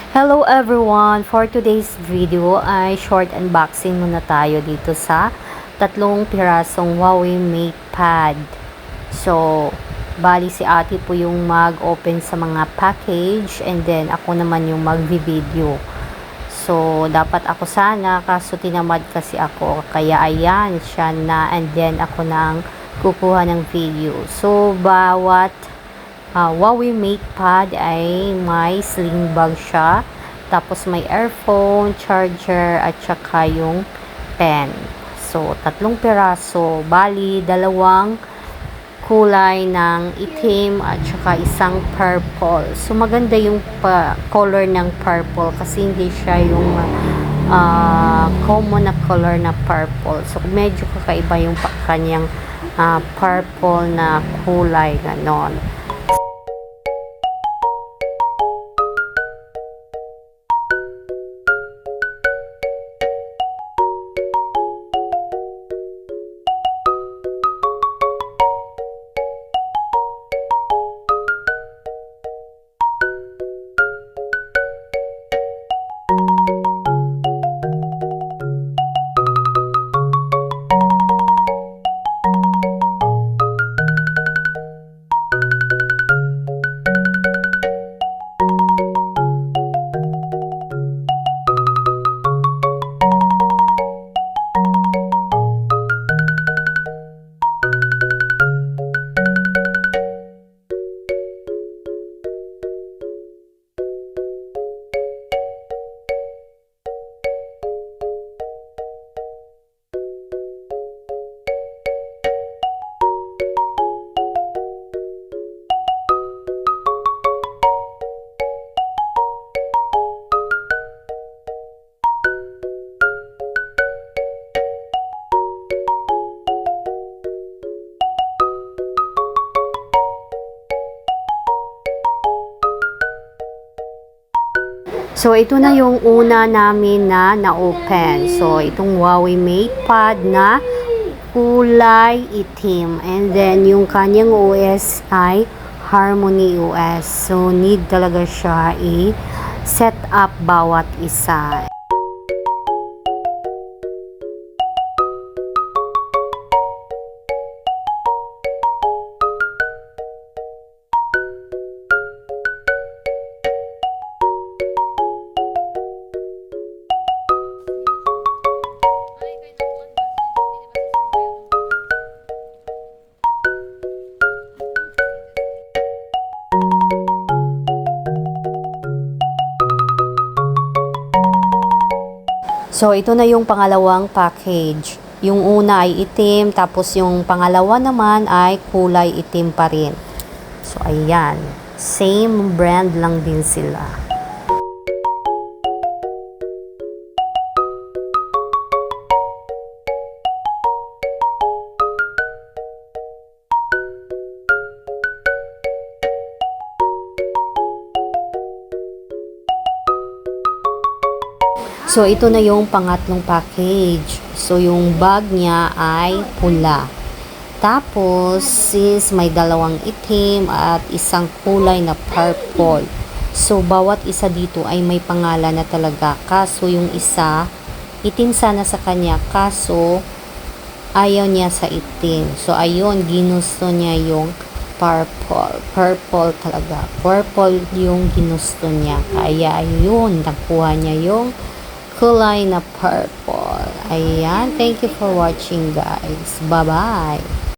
Hello everyone! For today's video ay short unboxing muna tayo dito sa tatlong pirasong Huawei MatePad. So, bali si ate po yung mag-open sa mga package and then ako naman yung mag-video. So, dapat ako sana kaso tinamad kasi ako. Kaya ayan siya na and then ako nang kukuha ng video. So, bawat Huawei MatePad ay may sling bag siya. Tapos may earphone, charger, at saka yung pen. So, tatlong piraso. Bali, dalawang kulay ng itim at saka isang purple. So, maganda yung color ng purple kasi hindi siya yung common na color na purple. So, medyo kakaiba yung kanyang purple na kulay. Ganon. So, ito na yung una namin na-open. So, itong Huawei MatePad na kulay itim. And then, yung kanyang OS ay Harmony OS. So, need talaga siya i-set up bawat isa. So, ito na yung pangalawang package. Yung una ay itim, tapos yung pangalawa naman ay kulay itim pa rin. So, ayan. Same brand lang din sila. So, ito na yung pangatlong package. So, yung bag niya ay pula. Tapos, since may dalawang itim at isang kulay na purple. So, bawat isa dito ay may pangalan na talaga. Kaso, yung isa, itim sana sa kanya. Kaso, ayaw niya sa itim. So, ayun, ginusto niya yung purple. Purple talaga. Purple yung ginusto niya. Kaya, ayun, nakuha niya yung kulay na purple. Ayan. Thank you for watching, guys. Bye-bye.